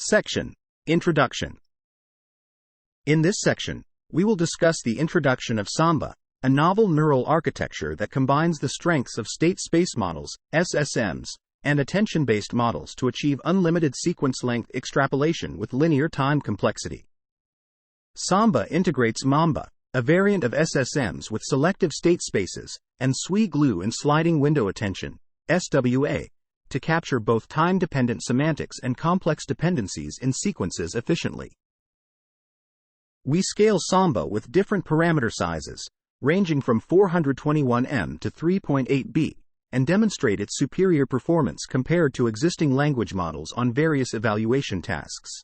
Section: Introduction. In this section, we will discuss the introduction of Samba, a novel neural architecture that combines the strengths of state-space models, SSMs, and attention-based models to achieve unlimited sequence-length extrapolation with linear time complexity. Samba integrates Mamba, a variant of SSMs with selective state spaces, and SWI-GLUE and sliding window attention, SWA, to capture both time-dependent semantics and complex dependencies in sequences efficiently. We scale Samba with different parameter sizes, ranging from 421M to 3.8B, and demonstrate its superior performance compared to existing language models on various evaluation tasks.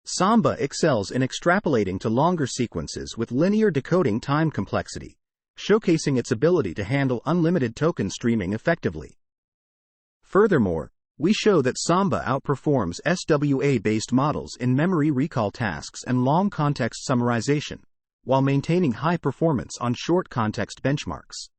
Samba excels in extrapolating to longer sequences with linear decoding time complexity, showcasing its ability to handle unlimited token streaming effectively. Furthermore, we show that Samba outperforms SWA-based models in memory recall tasks and long context summarization, while maintaining high performance on short context benchmarks.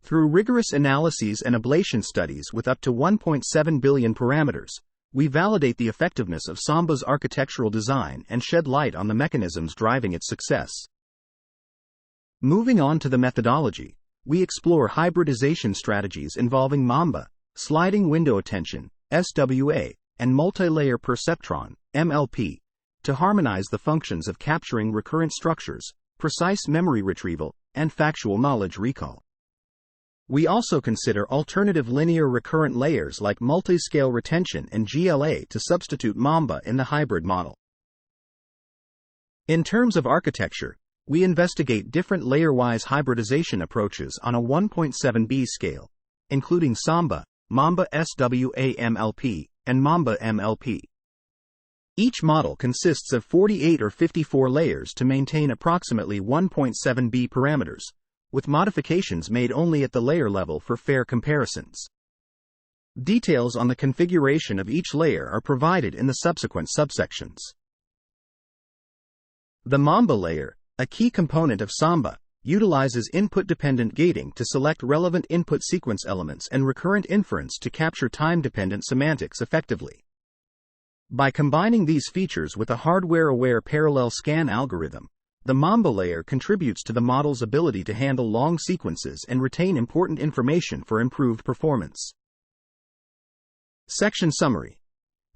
Through rigorous analyses and ablation studies with up to 1.7 billion parameters, we validate the effectiveness of Samba's architectural design and shed light on the mechanisms driving its success. Moving on to the methodology, we explore hybridization strategies involving Mamba, sliding window attention, SWA, and multi-layer perceptron, MLP, to harmonize the functions of capturing recurrent structures, precise memory retrieval, and factual knowledge recall. We also consider alternative linear recurrent layers like multiscale retention and GLA to substitute Mamba in the hybrid model. In terms of architecture, we investigate different layer-wise hybridization approaches on a 1.7B scale, including Samba, Mamba SWA MLP, and Mamba MLP. Each model consists of 48 or 54 layers to maintain approximately 1.7B parameters, with modifications made only at the layer level for fair comparisons. Details on the configuration of each layer are provided in the subsequent subsections. The Mamba layer, a key component of Samba, utilizes input-dependent gating to select relevant input sequence elements and recurrent inference to capture time-dependent semantics effectively. By combining these features with a hardware-aware parallel scan algorithm, the Mamba layer contributes to the model's ability to handle long sequences and retain important information for improved performance. Section Summary.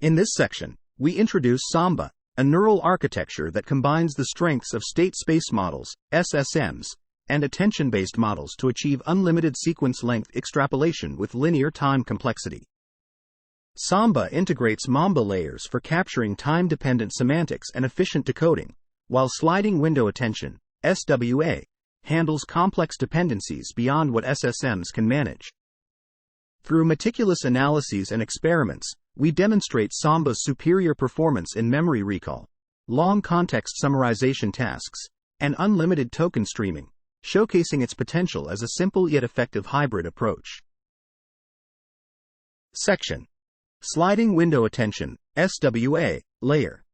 In this section, we introduce Samba, a neural architecture that combines the strengths of state-space models, SSMs, and attention-based models to achieve unlimited sequence-length extrapolation with linear time complexity. Samba integrates Mamba layers for capturing time-dependent semantics and efficient decoding, while sliding window attention, SWA, handles complex dependencies beyond what SSMs can manage. Through meticulous analyses and experiments, we demonstrate Samba's superior performance in memory recall, long context summarization tasks, and unlimited token streaming, showcasing its potential as a simple yet effective hybrid approach. Section: Sliding Window Attention, SWA, layer.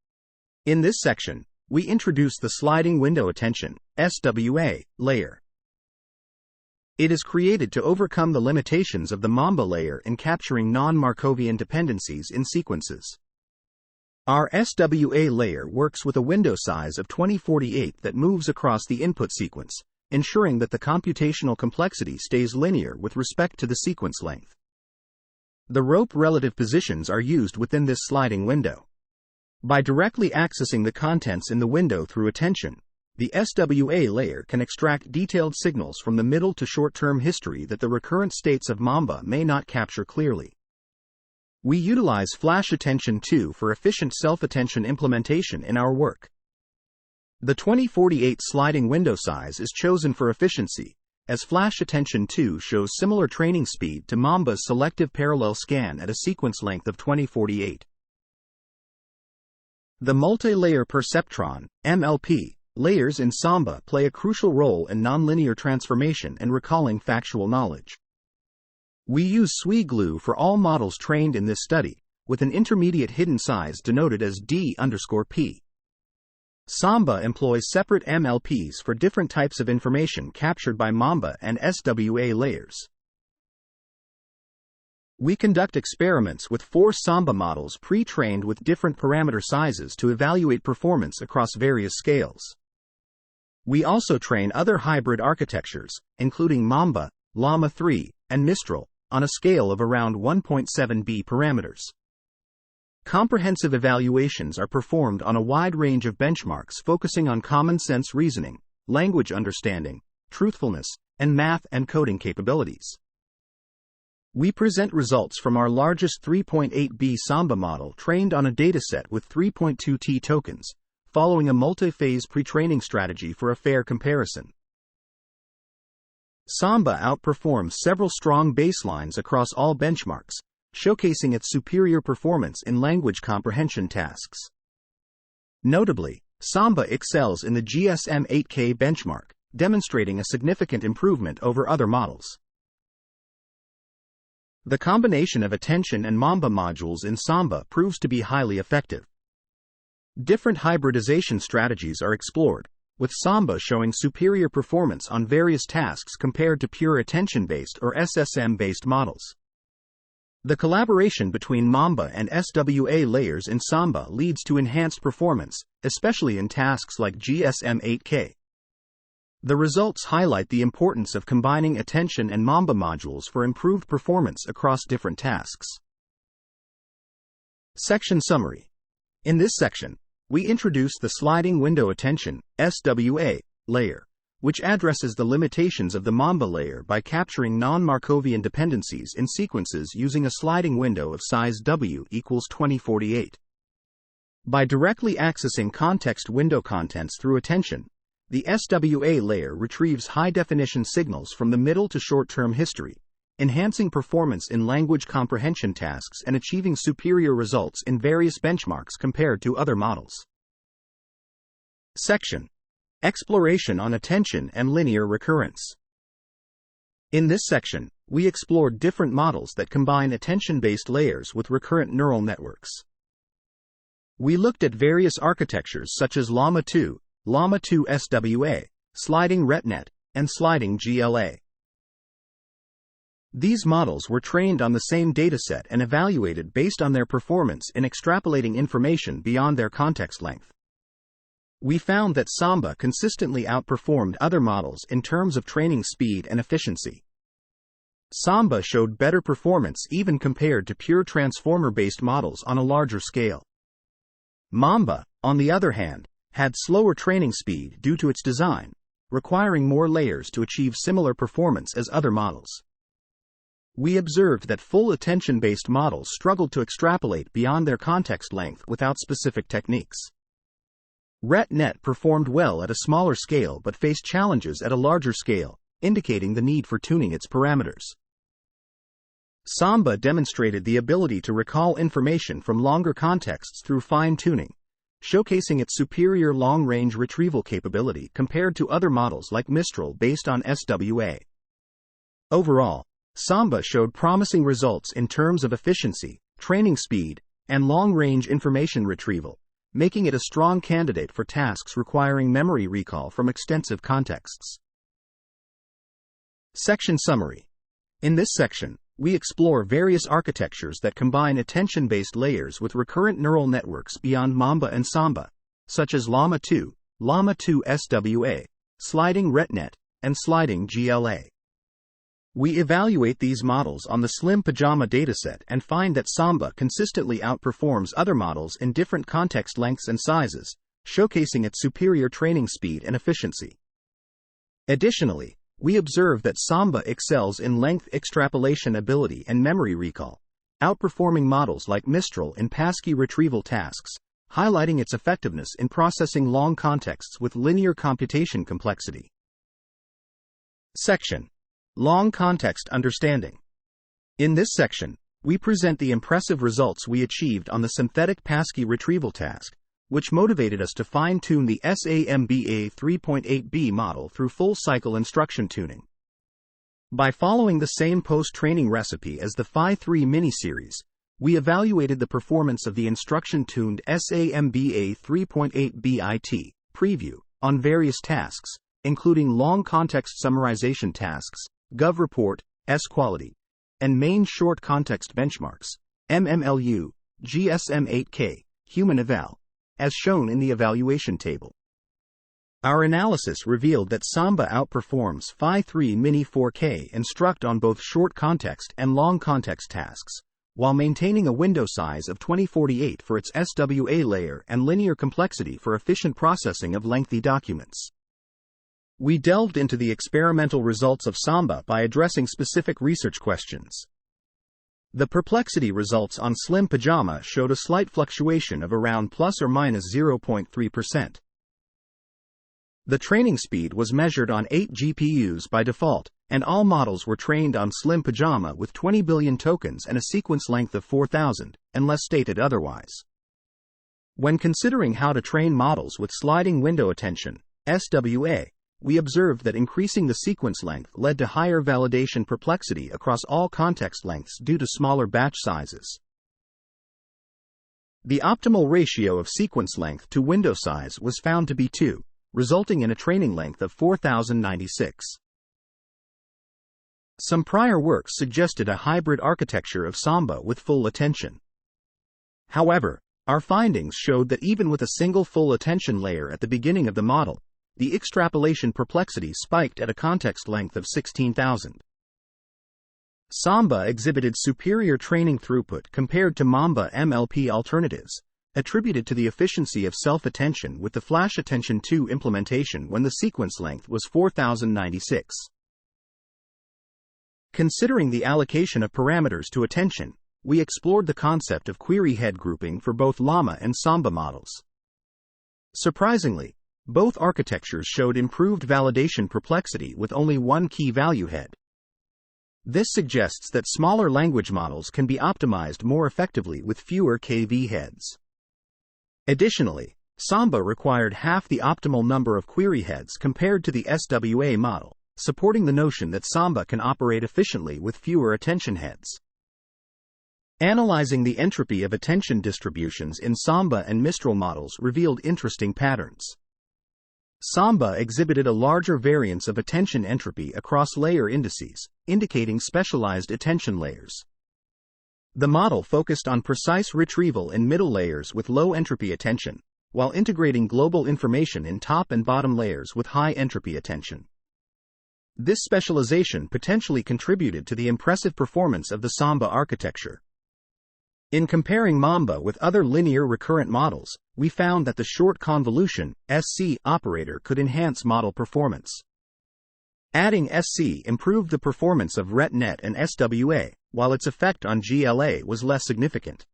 In this section, we introduce the Sliding Window Attention, SWA, layer. It is created to overcome the limitations of the Mamba layer in capturing non-Markovian dependencies in sequences. Our SWA layer works with a window size of 2048 that moves across the input sequence, ensuring that the computational complexity stays linear with respect to the sequence length. The rope relative positions are used within this sliding window. By directly accessing the contents in the window through attention, the SWA layer can extract detailed signals from the middle to short-term history that the recurrent states of Mamba may not capture clearly. We utilize Flash Attention 2 for efficient self-attention implementation in our work. The 2048 sliding window size is chosen for efficiency, as Flash Attention 2 shows similar training speed to Mamba's selective parallel scan at a sequence length of 2048. The multi-layer perceptron, MLP, layers in Samba play a crucial role in nonlinear transformation and recalling factual knowledge. We use SWI-GLUE for all models trained in this study, with an intermediate hidden size denoted as D_P. Samba employs separate MLPs for different types of information captured by Mamba and SWA layers. We conduct experiments with 4 Samba models pre-trained with different parameter sizes to evaluate performance across various scales. We also train other hybrid architectures, including Mamba, Llama 3, and Mistral, on a scale of around 1.7b parameters. Comprehensive evaluations are performed on a wide range of benchmarks focusing on common sense reasoning, language understanding, truthfulness, and math and coding capabilities. We present results from our largest 3.8b Samba model trained on a dataset with 3.2t tokens, following a multi-phase pre-training strategy for a fair comparison. Samba outperforms several strong baselines across all benchmarks, showcasing its superior performance in language comprehension tasks. Notably, Samba excels in the GSM-8K benchmark, demonstrating a significant improvement over other models. The combination of attention and Mamba modules in Samba proves to be highly effective. Different hybridization strategies are explored, with Samba showing superior performance on various tasks compared to pure attention-based or SSM-based models. The collaboration between Mamba and SWA layers in Samba leads to enhanced performance, especially in tasks like GSM-8K. The results highlight the importance of combining attention and Mamba modules for improved performance across different tasks. Section Summary. In this section, we introduce the Sliding Window Attention (SWA) layer, which addresses the limitations of the Mamba layer by capturing non-Markovian dependencies in sequences using a sliding window of size W equals 2048. By directly accessing context window contents through attention, the SWA layer retrieves high-definition signals from the middle to short-term history, enhancing performance in language comprehension tasks and achieving superior results in various benchmarks compared to other models. Section: Exploration on Attention and Linear Recurrence. In this section, we explored different models that combine attention-based layers with recurrent neural networks. We looked at various architectures such as Llama 2, Llama 2 SWA, Sliding RetNet, and Sliding GLA. These models were trained on the same dataset and evaluated based on their performance in extrapolating information beyond their context length. We found that Samba consistently outperformed other models in terms of training speed and efficiency. Samba showed better performance even compared to pure transformer-based models on a larger scale. Mamba, on the other hand, had slower training speed due to its design, requiring more layers to achieve similar performance as other models. We observed that full attention-based models struggled to extrapolate beyond their context length without specific techniques. RetNet performed well at a smaller scale but faced challenges at a larger scale, indicating the need for tuning its parameters. Samba demonstrated the ability to recall information from longer contexts through fine-tuning, showcasing its superior long-range retrieval capability compared to other models like Mistral based on SWA. Overall, Samba showed promising results in terms of efficiency, training speed, and long-range information retrieval, making it a strong candidate for tasks requiring memory recall from extensive contexts. Section Summary. In this section, we explore various architectures that combine attention-based layers with recurrent neural networks beyond Mamba and Samba, such as Llama 2, Llama 2 SWA, Sliding RetNet, and Sliding GLA. We evaluate these models on the Slim Pajama dataset and find that Samba consistently outperforms other models in different context lengths and sizes, showcasing its superior training speed and efficiency. Additionally, we observe that Samba excels in length extrapolation ability and memory recall, outperforming models like Mistral in passkey retrieval tasks, highlighting its effectiveness in processing long contexts with linear computation complexity. Section: Long Context Understanding. In this section, we present the impressive results we achieved on the synthetic passkey retrieval task, which motivated us to fine-tune the Samba 3.8b model through full-cycle instruction tuning. By following the same post-training recipe as the Phi-3 mini-series, we evaluated the performance of the instruction-tuned Samba 3.8b preview on various tasks, including long context summarization tasks, GovReport, S-Quality, and main short context benchmarks, MMLU, GSM-8K, human eval, as shown in the evaluation table. Our analysis revealed that Samba outperforms Phi-3 Mini 4K and Struct on both short context and long context tasks, while maintaining a window size of 2048 for its SWA layer and linear complexity for efficient processing of lengthy documents. We delved into the experimental results of Samba by addressing specific research questions. The perplexity results on Slim Pajama showed a slight fluctuation of around plus or minus 0.3%. The training speed was measured on 8 GPUs by default, and all models were trained on Slim Pajama with 20 billion tokens and a sequence length of 4,000, unless stated otherwise. When considering how to train models with sliding window attention, SWA, we observed that increasing the sequence length led to higher validation perplexity across all context lengths due to smaller batch sizes. The optimal ratio of sequence length to window size was found to be 2, resulting in a training length of 4096. Some prior works suggested a hybrid architecture of Samba with full attention. However, our findings showed that even with a single full attention layer at the beginning of the model, the extrapolation perplexity spiked at a context length of 16,000. Samba exhibited superior training throughput compared to Mamba MLP alternatives, attributed to the efficiency of self-attention with the Flash Attention 2 implementation when the sequence length was 4096. Considering the allocation of parameters to attention, we explored the concept of query head grouping for both Llama and Samba models. Surprisingly, both architectures showed improved validation perplexity with only one key value head. This suggests that smaller language models can be optimized more effectively with fewer KV heads. Additionally, Samba required half the optimal number of query heads compared to the SWA model, supporting the notion that Samba can operate efficiently with fewer attention heads. Analyzing the entropy of attention distributions in Samba and Mistral models revealed interesting patterns. Samba exhibited a larger variance of attention entropy across layer indices, indicating specialized attention layers. The model focused on precise retrieval in middle layers with low entropy attention, while integrating global information in top and bottom layers with high entropy attention. This specialization potentially contributed to the impressive performance of the Samba architecture. In comparing Mamba with other linear recurrent models, we found that the short convolution (SC) operator could enhance model performance. Adding SC improved the performance of RetNet and SWA, while its effect on GLA was less significant.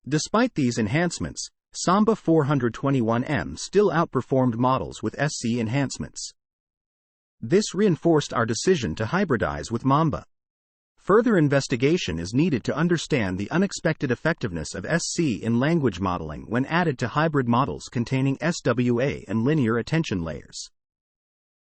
Despite these enhancements, Samba 421M still outperformed models with SC enhancements. This reinforced our decision to hybridize with Mamba. Further investigation is needed to understand the unexpected effectiveness of SC in language modeling when added to hybrid models containing SWA and linear attention layers.